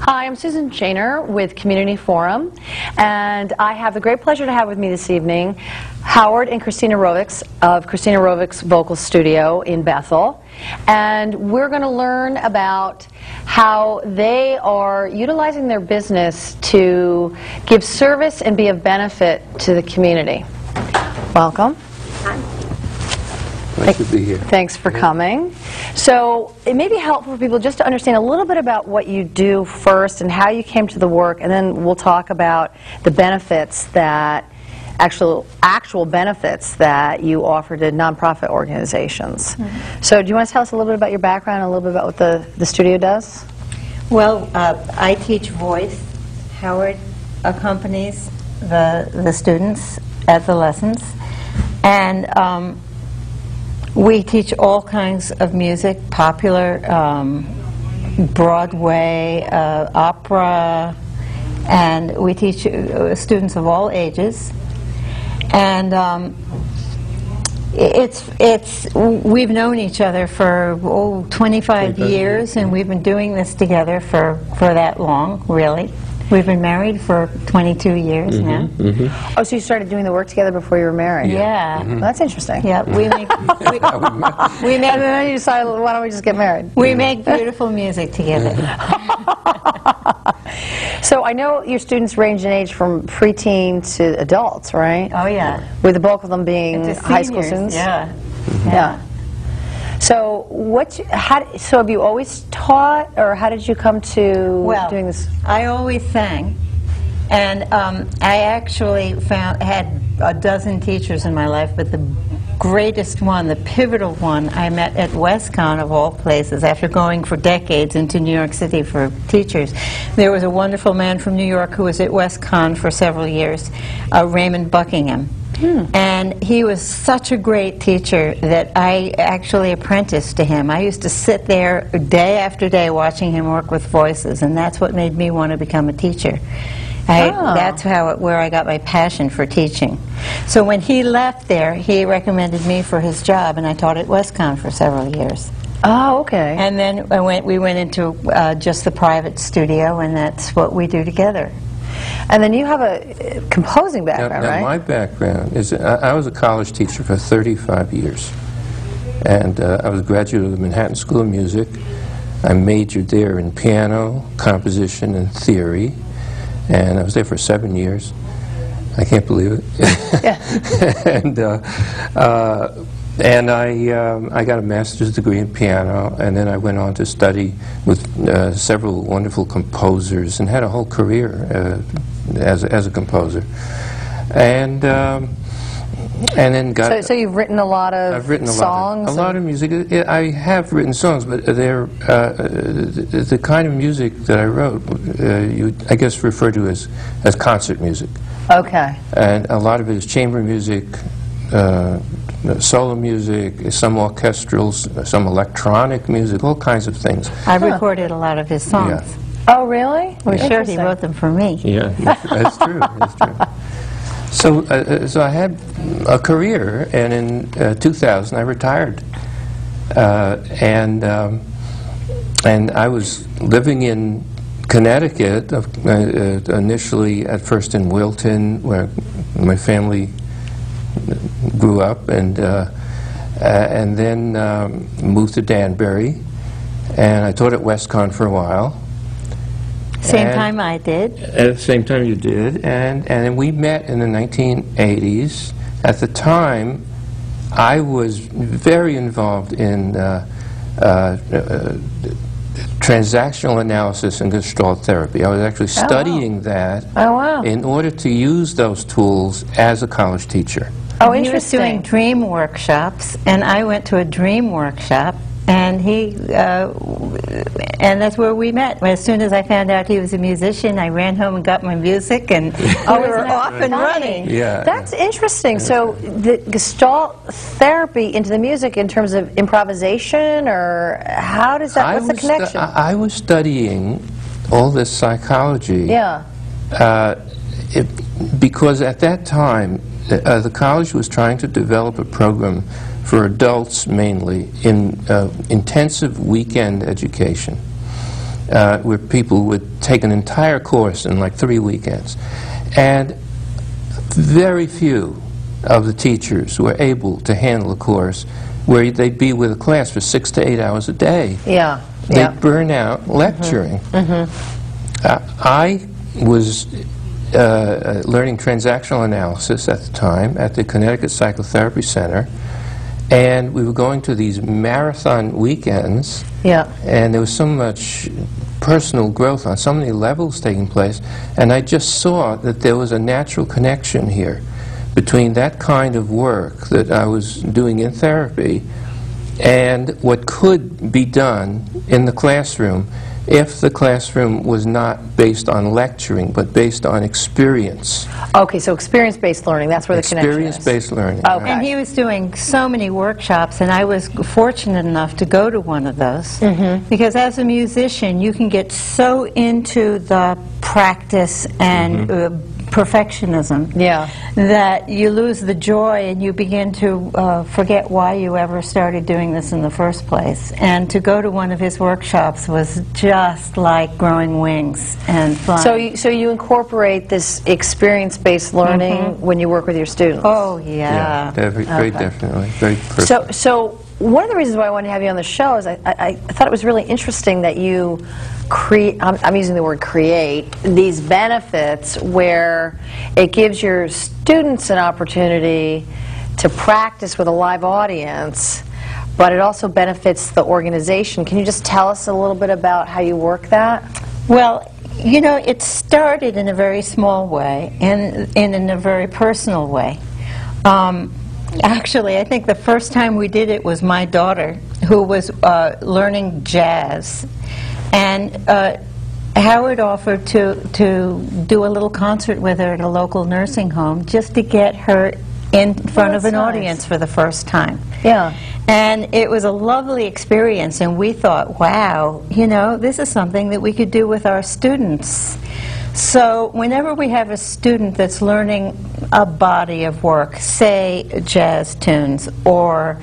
Hi, I'm Susan Shaner with Community Forum, and I have the great pleasure to have with me this evening Howard and Christina Rovics of Christina Rovics Vocal Studio in Bethel, and we're going to learn about how they are utilizing their business to give service and be of benefit to the community. Welcome. Nice to be here. Thanks for coming. So it may be helpful for people just to understand a little bit about what you do first and how you came to the work, and then we'll talk about the benefits that, actual benefits that you offer to nonprofit organizations. Mm-hmm. So do you want to tell us a little bit about your background and a little bit about what the studio does? Well, I teach voice. Howard accompanies the students at the lessons, and we teach all kinds of music, popular, Broadway, opera, and we teach students of all ages. And we've known each other for 25 years, and we've been doing this together for that long, really. We've been married for 22 years now. Oh, so you started doing the work together before you were married? Yeah. Well, that's interesting. Yeah, we make and then you decided, why don't we just get married? We make beautiful music together. So I know your students range in age from preteen to adults, right? Oh yeah. With the bulk of them being high school students? Yeah. Yeah. So so have you always taught, or how did you come to doing this? I always sang, and I actually had a dozen teachers in my life, but the greatest one, the pivotal one, I met at WestCon of all places after going for decades into New York City for teachers. There was a wonderful man from New York who was at WestCon for several years, Raymond Buckingham. And he was such a great teacher that I actually apprenticed to him. I used to sit there day after day watching him work with voices, and that's what made me want to become a teacher. That's where I got my passion for teaching. So when he left there, he recommended me for his job, and I taught at WestCon for several years. Oh, okay. And then we went into just the private studio, and that's what we do together. And then you have a composing background, right? My background is I was a college teacher for 35 years. And I was a graduate of the Manhattan School of Music. I majored there in piano, composition, and theory. And I was there for 7 years. I can't believe it. Yeah. And I got a master's degree in piano, and then I went on to study with several wonderful composers and had a whole career as a composer. And then got... So you've written a lot of I've written songs? A lot of music. I have written songs, but they're the kind of music that I wrote, you would, I guess, refer to as concert music. Okay. And a lot of it is chamber music, solo music, some orchestrals, some electronic music, all kinds of things. I recorded a lot of his songs. Yeah. Oh, really? Well, sure, he wrote them for me. Yeah, that's true. That's true. So I had a career, and in 2000 I retired, and I was living in Connecticut, initially at first in Wilton, where my family grew up, and then moved to Danbury, and I taught at WestCon for a while. Same time I did. At the same time you did, and then we met in the 1980s. At the time, I was very involved in transactional analysis and Gestalt therapy. I was actually studying that in order to use those tools as a college teacher. Oh, he was doing dream workshops, and I went to a dream workshop, and and that's where we met. As soon as I found out he was a musician, I ran home and got my music, and we were off and running. Yeah, that's interesting. So the Gestalt therapy into the music in terms of improvisation, or how does that? What's the connection? I was studying all this psychology. Yeah. Because at that time, the college was trying to develop a program for adults mainly in intensive weekend education. where people would take an entire course in like 3 weekends. And very few of the teachers were able to handle a course where they'd be with a class for 6 to 8 hours a day. Yeah. They'd burn out lecturing. I was learning transactional analysis at the time at the Connecticut Psychotherapy Center, and we were going to these marathon weekends, and there was so much personal growth on so many levels taking place, and I just saw that there was a natural connection here between that kind of work that I was doing in therapy and what could be done in the classroom if the classroom was not based on lecturing, but based on experience. Okay, so experience-based learning, that's where the connection is. Experience-based learning. Okay. And he was doing so many workshops, and I was fortunate enough to go to one of those. Because as a musician, you can get so into the practice and perfectionism that you lose the joy and you begin to forget why you ever started doing this in the first place. And to go to one of his workshops was just like growing wings and fun. So you incorporate this experience-based learning when you work with your students? Oh, yeah. Very definitely. Very personal. So one of the reasons why I wanted to have you on the show is I thought it was really interesting that you create, I'm using the word create, these benefits where it gives your students an opportunity to practice with a live audience, but it also benefits the organization. Can you just tell us a little bit about how you work that? Well, you know, it started in a very small way and in a very personal way. Actually, I think the first time we did it was my daughter, who was learning jazz. And Howard offered to do a little concert with her at a local nursing home just to get her in front of an audience for the first time. Yeah. And it was a lovely experience, and we thought, wow, you know, this is something that we could do with our students. So whenever we have a student that's learning a body of work, say jazz tunes or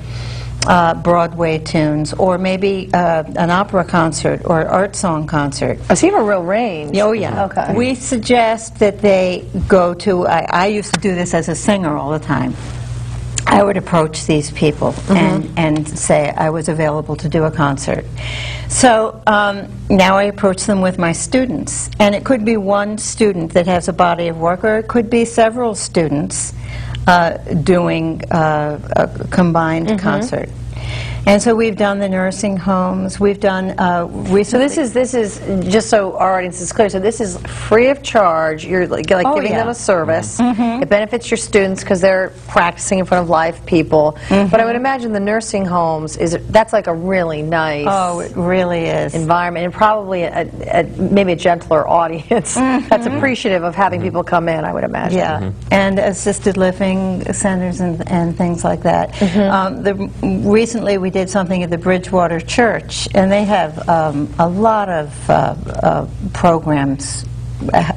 Broadway tunes, or maybe an opera concert or art song concert. Oh, so you have a real range. Oh, yeah. Okay. We suggest that they go to, I used to do this as a singer all the time. I would approach these people and say I was available to do a concert. So now I approach them with my students. And it could be one student that has a body of work, or it could be several students doing a combined concert. And so we've done the nursing homes. We've done recently. So this is just so our audience is clear. So this is free of charge. You're like giving them a service. It benefits your students because they're practicing in front of live people. But I would imagine the nursing homes that's like a really nice. Oh, it really is. Environment, and probably maybe a gentler audience that's appreciative of having people come in. I would imagine. Yeah, and assisted living centers and things like that. Recently we did something at the Bridgewater Church, and they have a lot of programs.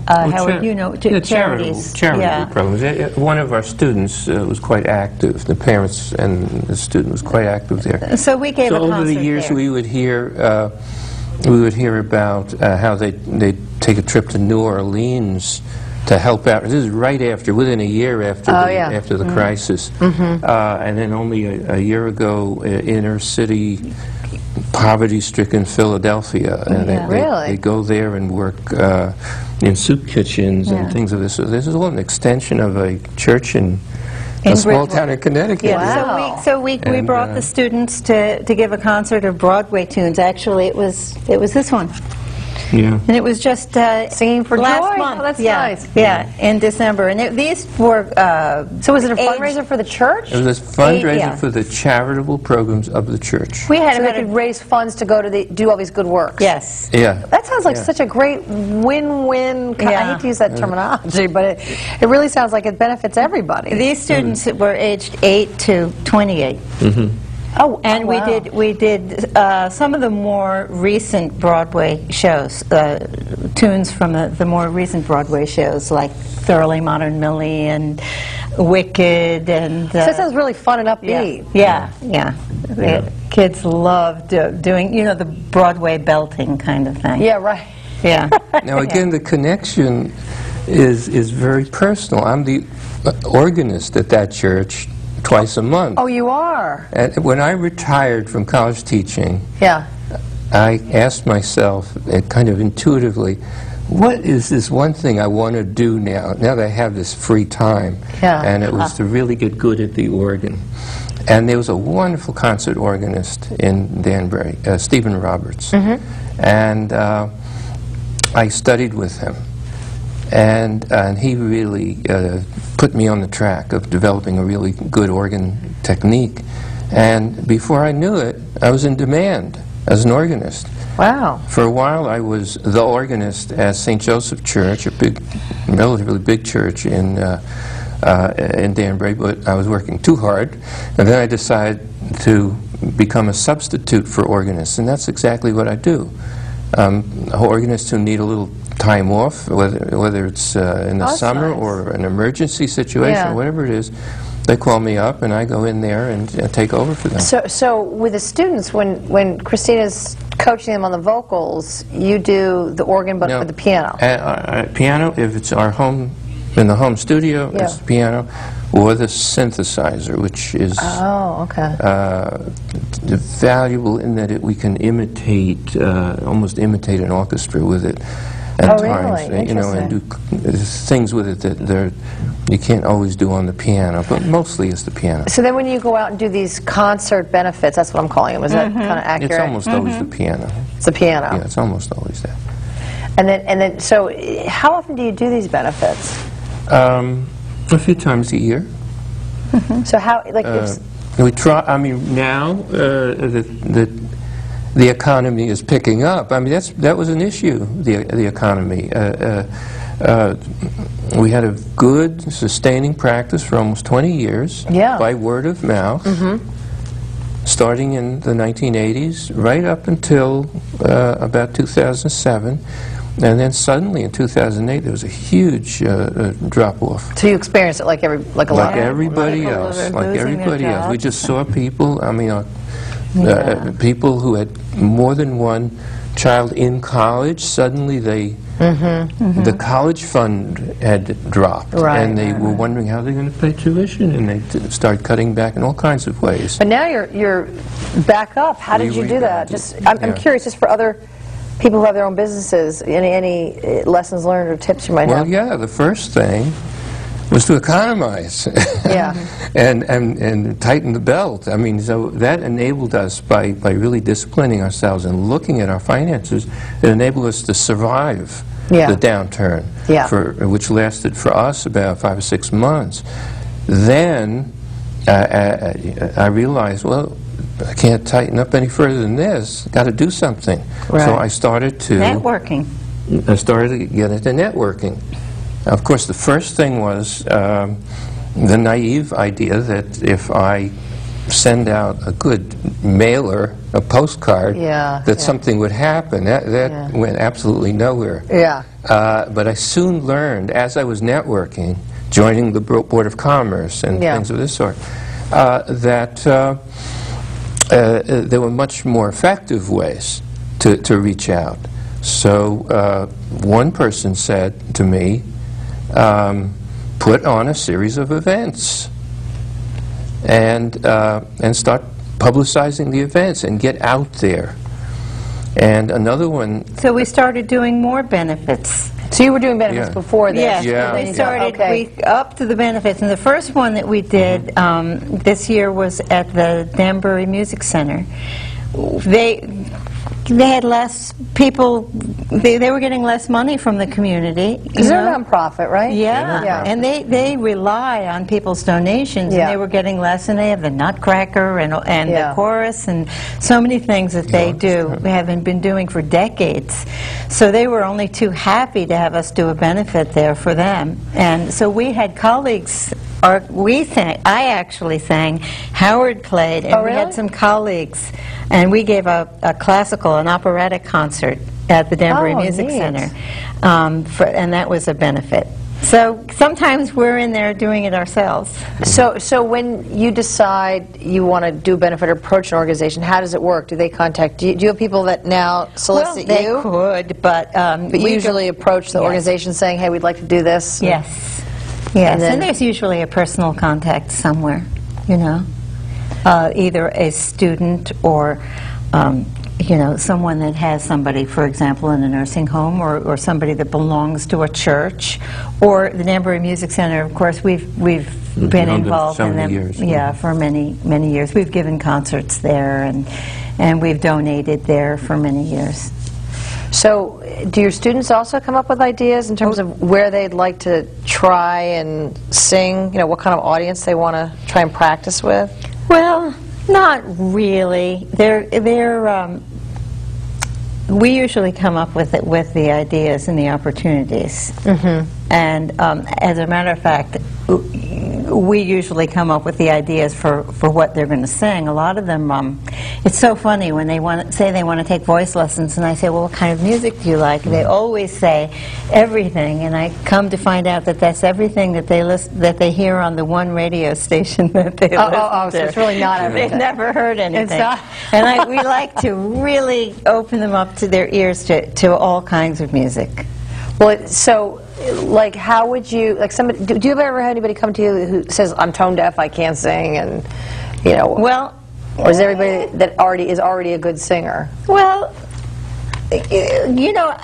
Howard, you know, charities. Charitable programs. One of our students was quite active. The parents and the student was quite active there. So we gave a concert over the years there. we would hear about how they'd take a trip to New Orleans to help out. This is right after, within a year after after the crisis. And then only a year ago, inner city, poverty-stricken Philadelphia. And they go there and work in soup kitchens and things of this. So this is all an extension of a church in a small town in Connecticut. Yeah. So we brought the students to give a concert of Broadway tunes. Actually, it was this one. Yeah. And it was just Singing for last Joy? month. Oh, that's nice. Yeah, in December. And these were So was it a fundraiser for the church? It was a fundraiser for the charitable programs of the church. We had so they could raise funds to go to do all these good works. Yes. Yeah. That sounds like such a great win-win. I hate to use that terminology, but it really sounds like it benefits everybody. These students were aged 8 to 28. Oh, and wow. we did some of the more recent Broadway shows, tunes from the more recent Broadway shows, like Thoroughly Modern Millie and Wicked and... So it sounds really fun and upbeat. Yeah. The kids love doing, you know, the Broadway belting kind of thing. Yeah, right. Yeah. Now again, the connection is very personal. I'm the organist at that church twice a month. Oh, you are? And when I retired from college teaching, Yeah. I asked myself, kind of intuitively, what is this one thing I want to do now that I have this free time? Yeah. And it was to really get good at the organ. And there was a wonderful concert organist in Danbury, Stephen Roberts. And I studied with him. And he really put me on the track of developing a really good organ technique. And before I knew it, I was in demand as an organist. Wow. For a while, I was the organist at St. Joseph Church, a big, relatively big church in Danbury, but I was working too hard. And then I decided to become a substitute for organists, and that's exactly what I do. Organists who need a little time off, whether it's in the summer or an emergency situation, whatever it is, they call me up and I go in there and take over for them. So with the students, when Christina's coaching them on the vocals, you do the organ but with the piano? Piano, if it's our home, in the home studio, it's the piano, or the synthesizer, which is valuable in that we can imitate, almost imitate an orchestra with it at times, really? you know, and do things with it that you can't always do on the piano, but mostly it's the piano. So then when you go out and do these concert benefits, that's what I'm calling them, is that kind of accurate? It's almost always the piano. It's the piano. Yeah, it's almost always that. And then, so how often do you do these benefits? A few times a year. So how, like, we try. I mean, now the economy is picking up. I mean, that was an issue. The economy. We had a good, sustaining practice for almost 20 years by word of mouth, starting in the 1980s, right up until about 2007. And then suddenly in 2008 there was a huge drop-off. So you experienced it like everybody else. We just saw people, I mean, people who had more than one child in college, suddenly the college fund had dropped, and they were wondering how they're going to pay tuition, and they started cutting back in all kinds of ways. But now you're back up. How did you do that? I'm curious, just for other people who have their own businesses, any lessons learned or tips you might have? Well, yeah, the first thing was to economize and tighten the belt. I mean, so that enabled us, by really disciplining ourselves and looking at our finances, it enabled us to survive the downturn, which lasted for us about 5 or 6 months. Then I realized, well, I can't tighten up any further than this. Got to do something. So I started to networking. I started to get into networking. Of course, the first thing was the naive idea that if I send out a good mailer, a postcard, that something would happen. That went absolutely nowhere. But I soon learned, as I was networking, joining the Board of Commerce and things of this sort, that there were much more effective ways to reach out. So one person said to me, put on a series of events and start publicizing the events and get out there. And another one... So we started doing more benefits. So you were doing benefits before this? We started, we upped the benefits. And the first one that we did this year was at the Danbury Music Center. They had less people, they were getting less money from the community. Because they're a nonprofit, right? And they rely on people's donations, and they were getting less, and they have the Nutcracker and the chorus and so many things that they do, haven't been doing for decades. So they were only too happy to have us do a benefit there for them. And so we had colleagues, I actually sang, Howard played, and we had some colleagues, and we gave a classical, an operatic concert at the Danbury Music Center, and that was a benefit. So sometimes we're in there doing it ourselves. So when you decide you want to do a benefit or approach an organization, how does it work? Do they contact you? Do you have people that now solicit Well, they you? could, but But you usually approach the Yes. organization saying, hey, we'd like to do this? Yes. Yes, And then- and there's usually a personal contact somewhere, you know, either a student or, you know, someone that has somebody, for example, in a nursing home, or somebody that belongs to a church, or the Danbury Music Center. Of course, we've been done it for involved so in many them. years. Yeah, for many years. We've given concerts there, and we've donated there for many years. So do your students also come up with ideas in terms of where they'd like to try and sing? You know, what kind of audience they want to try and practice with? Well, not really. We usually come up with the ideas and the opportunities. And as a matter of fact, we usually come up with the ideas for what they're going to sing. A lot of them, it's so funny when they say they want to take voice lessons, and I say, well, what kind of music do you like? They always say everything, and I come to find out that that's everything that they hear on the one radio station that they listen to. So it's really not everything. They've never heard anything. It's not. And we like to really open them up to their ears to all kinds of music. Well, so, like, how would you, like, somebody, do you ever have anybody come to you who says, I'm tone deaf, I can't sing, and, you know, Well, or is everybody that is already a good singer? well, you know,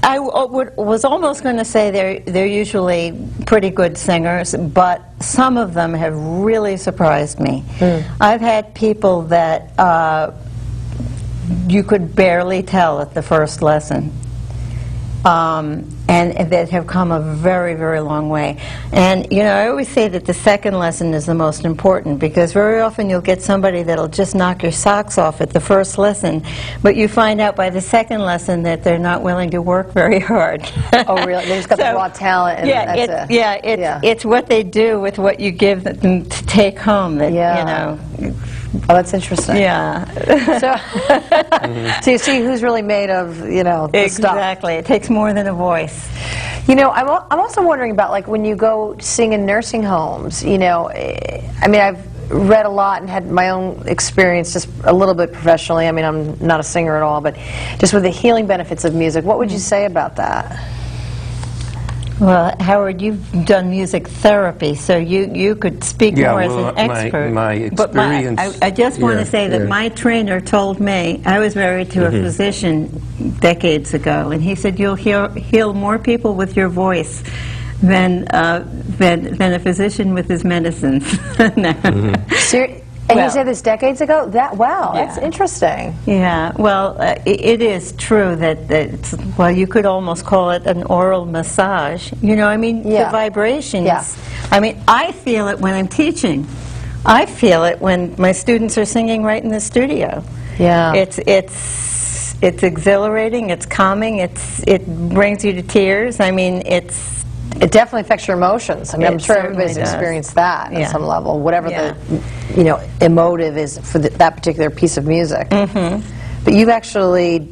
I was almost going to say they're usually pretty good singers, but some of them have really surprised me. I've had people that you could barely tell at the first lesson. And that have come a very, very long way. And, you know, I always say that the second lesson is the most important, because very often you'll get somebody that'll just knock your socks off at the first lesson, but you find out by the second lesson that they're not willing to work very hard. Oh, really? They just got the raw talent, and that's it. It's what they do with what you give them to take home that, you know. Oh, that's interesting. Yeah. So you see who's really made of, you know, the stuff. Exactly. It takes more than a voice. You know, I'm also wondering about, like, when you go sing in nursing homes, you know, I mean, I've read a lot and had my own experience just a little bit professionally. I mean, I'm not a singer at all, but just with the healing benefits of music, what would you say about that? Well, Howard, you've done music therapy, so you could speak more as an expert. My experience... But I just want to say that my trainer told me, I was married to a physician decades ago, and he said, you'll heal more people with your voice than a physician with his medicines. And you said this decades ago? Wow, that's interesting. Yeah, well, it is true that well, you could almost call it an oral massage. You know, I mean, the vibrations. Yeah. I mean, I feel it when I'm teaching. I feel it when my students are singing right in the studio. Yeah. It's exhilarating, it's calming, it brings you to tears. I mean, it definitely affects your emotions. I mean, I'm sure everybody's does. experienced that at some level, whatever the, you know, emotive is for that particular piece of music. But you've actually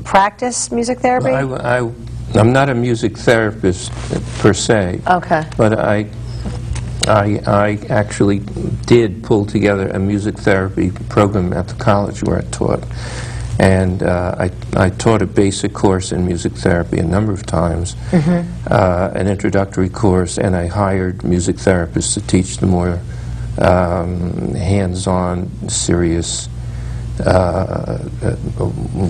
practiced music therapy? I'm not a music therapist per se. Okay. But I actually did pull together a music therapy program at the college where I taught. And I taught a basic course in music therapy a number of times, an introductory course, and I hired music therapists to teach the more hands-on, serious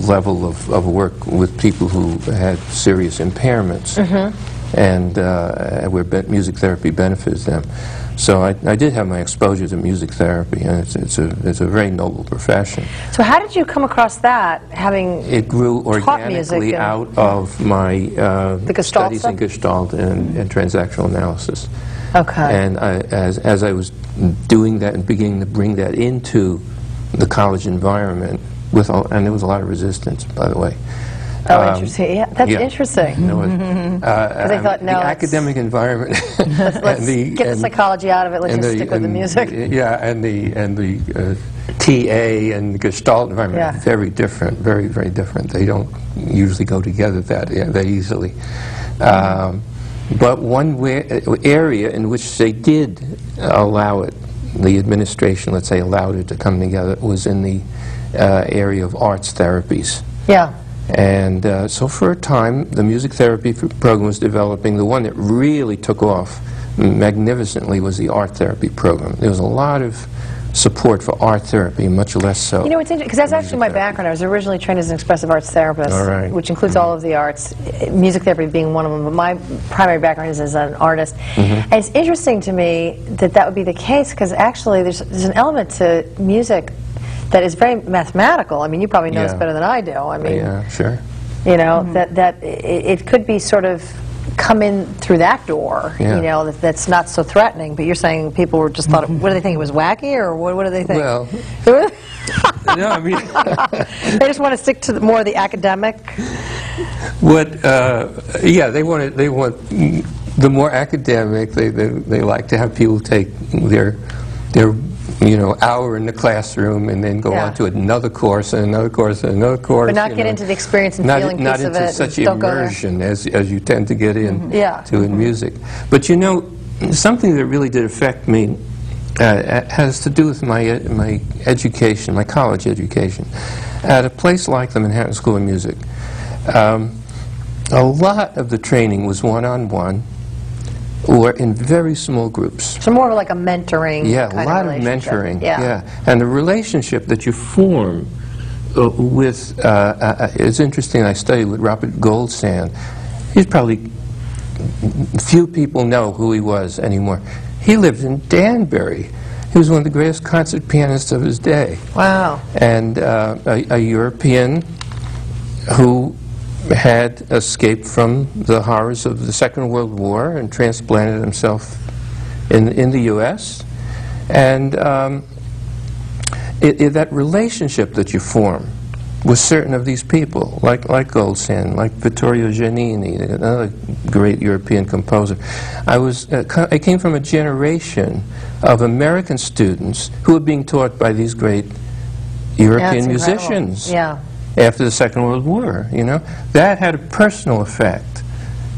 level of work with people who had serious impairments, and where music therapy benefits them. So I did have my exposure to music therapy, and it's a very noble profession. So how did you come across that, having It grew taught music organically out of my studies in Gestalt and transactional analysis. Okay. And as I was doing that and beginning to bring that into the college environment, and there was a lot of resistance, by the way. Oh, interesting. Yeah, that's interesting. Because I thought, no, the academic environment. Let's get the psychology out of it. Let's just stick with the music. Yeah, and the TA and the Gestalt environment are very different, very, very different. They don't usually go together that easily. But one area in which they did allow it, the administration, let's say, allowed it to come together, was in the area of arts therapies. Yeah. And so for a time, the music therapy program was developing. The one that really took off magnificently was the art therapy program. There was a lot of support for art therapy, much less so. You know, it's interesting, because that's actually my background. I was originally trained as an expressive arts therapist, which includes all of the arts, music therapy being one of them, but my primary background is as an artist. And it's interesting to me that that would be the case, because actually there's an element to music that is very mathematical. I mean, you probably know this better than I do. I mean, yeah, sure. You know, that it could be sort of come in through that door, you know, that's not so threatening, but you're saying people were just thought, what do they think, it was wacky, or what do they think? Well, no, I mean... They just want to stick to more of the academic? Yeah, they want the more academic. They like to have people take their hour in the classroom and then go on to another course and another course and another course. But not get into the experience and feeling piece of it. Not into such immersion as you tend to get in music. But you know, something that really did affect me has to do with my education, my college education. At a place like the Manhattan School of Music, a lot of the training was one-on-one, or in very small groups. So more of like a mentoring kind a lot of mentoring. And the relationship that you form with, it's interesting, I studied with Robert Goldsand. He's probably, few people know who he was anymore. He lived in Danbury. He was one of the greatest concert pianists of his day. Wow. And a European who had escaped from the horrors of the Second World War and transplanted himself in the U.S. And that relationship that you form with certain of these people, like Goldsand, like Vittorio Giannini, another great European composer. I came from a generation of American students who were being taught by these great European musicians. After the Second World War, you know, that had a personal effect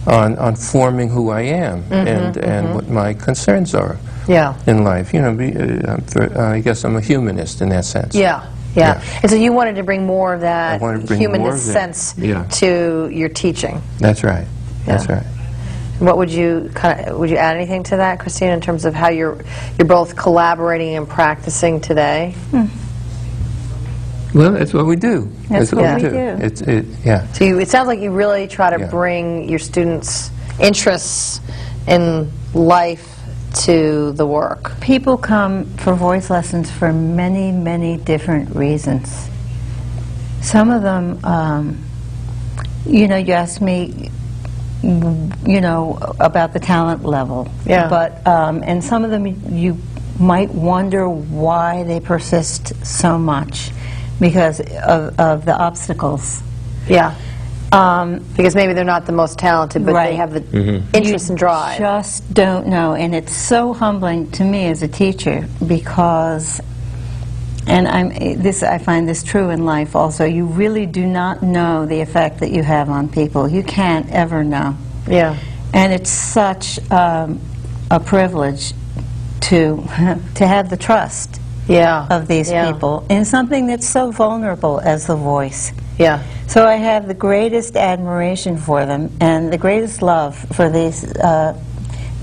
on forming who I am and what my concerns are in life. You know, I guess I'm a humanist in that sense. And so you wanted to bring more of that humanist sense to your teaching. That's right. That's right. What would you would you add anything to that, Christina, in terms of how you're both collaborating and practicing today? Well, that's what we do. That's what we do. So it sounds like you really try to bring your students' interests in life to the work. People come for voice lessons for many, many different reasons. Some of them, you know, you asked me, you know, about the talent level. But, and some of them you might wonder why they persist so much. Because of the obstacles. Because maybe they're not the most talented, but they have the interest and drive. You just don't know. And it's so humbling to me as a teacher because, and I find this true in life also, you really do not know the effect that you have on people. You can't ever know. And it's such a privilege to have the trust of these people in something that's so vulnerable as the voice. So I have the greatest admiration for them and the greatest love for these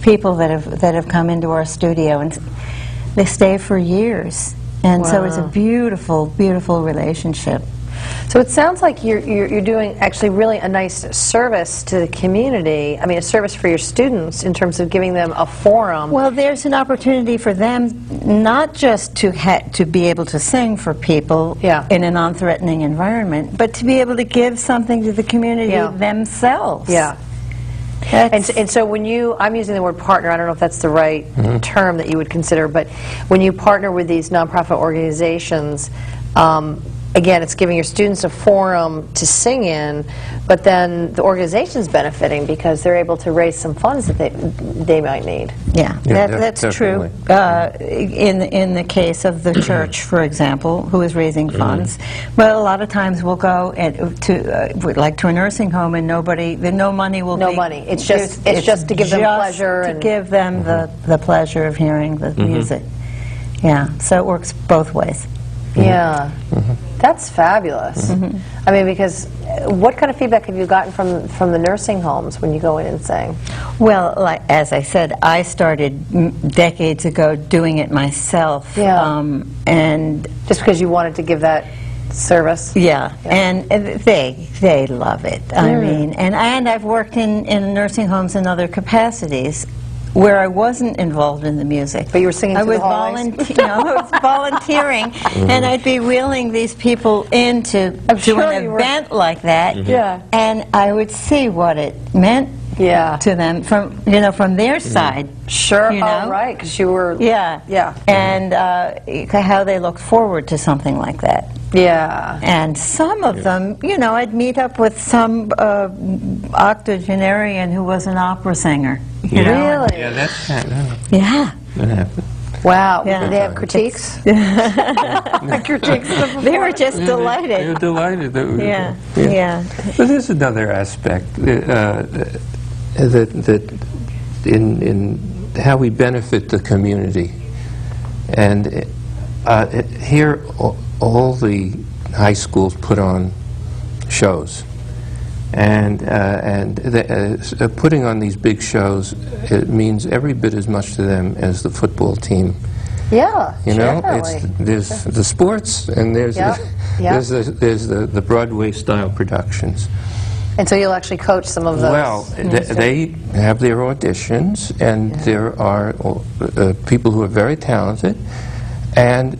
people that have come into our studio, and they stay for years. And so it's a beautiful, beautiful relationship. So it sounds like you're doing actually really a nice service to the community. I mean, a service for your students in terms of giving them a forum. Well, there's an opportunity for them not just to be able to sing for people in a non-threatening environment, but to be able to give something to the community themselves. And so when I'm using the word partner, I don't know if that's the right term that you would consider, but when you partner with these nonprofit organizations, again, it's giving your students a forum to sing in, but then the organization's benefiting because they're able to raise some funds that they might need. Yeah, that's true. In the case of the church, for example, who is raising funds, but a lot of times we'll go to a nursing home and no money will no be... money. It's just to give them pleasure and give them the pleasure of hearing the music. Yeah, so it works both ways. Yeah, that's fabulous. I mean, because what kind of feedback have you gotten from the nursing homes when you go in and sing? Well, like, as I said, I started decades ago doing it myself. Yeah. And just because you wanted to give that service? Yeah, and they love it. I mean, and I've worked in nursing homes in other capacities where I wasn't involved in the music. But you were singing through the hallways? I was volunteering, and I'd be wheeling these people into an event like that, and I would see what it meant to them from their side. Sure. You know? Oh, right, because you were... Yeah. And how they looked forward to something like that. Yeah. And some of them, I'd meet up with some octogenarian who was an opera singer. You know? Really? Yeah, that's happened. Yeah. That happened. Wow. Yeah. Did they have critiques? Critiques of the They were just delighted. They were delighted. That Yeah. But there's another aspect that in how we benefit the community. And here, all the high schools put on shows. And putting on these big shows, it means every bit as much to them as the football team. Yeah, you know, definitely. there's the sports, and there's the Broadway style productions. And so you'll actually coach some of those. Well, they have their auditions, and there are people who are very talented, and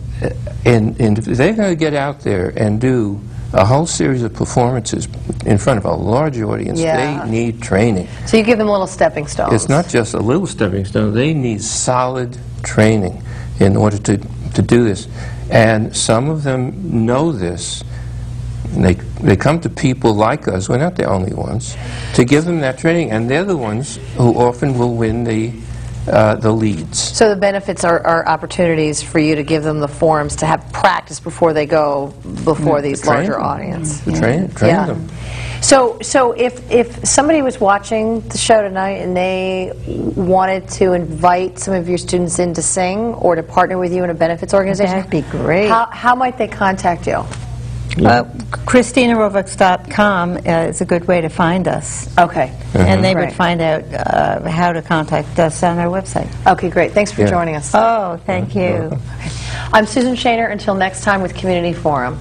if they're going to get out there and do a whole series of performances in front of a large audience, they need training. So you give them little stepping stones. It's not just a little stepping stone. They need solid training in order to do this. And some of them know this. They come to people like us, we're not the only ones, to give them that training. And they're the ones who often will win the leads. So the benefits are opportunities for you to give them the forums to have practice before they go before these larger audience. Train them. So if somebody was watching the show tonight and they wanted to invite some of your students in to sing or to partner with you in a benefits organization, that'd be great. How might they contact you? ChristinaRovics.com is a good way to find us. Okay. And they would find out how to contact us on our website. Okay, great. Thanks for joining us. Oh, thank you. I'm Susan Shaner. Until next time with Community Forum.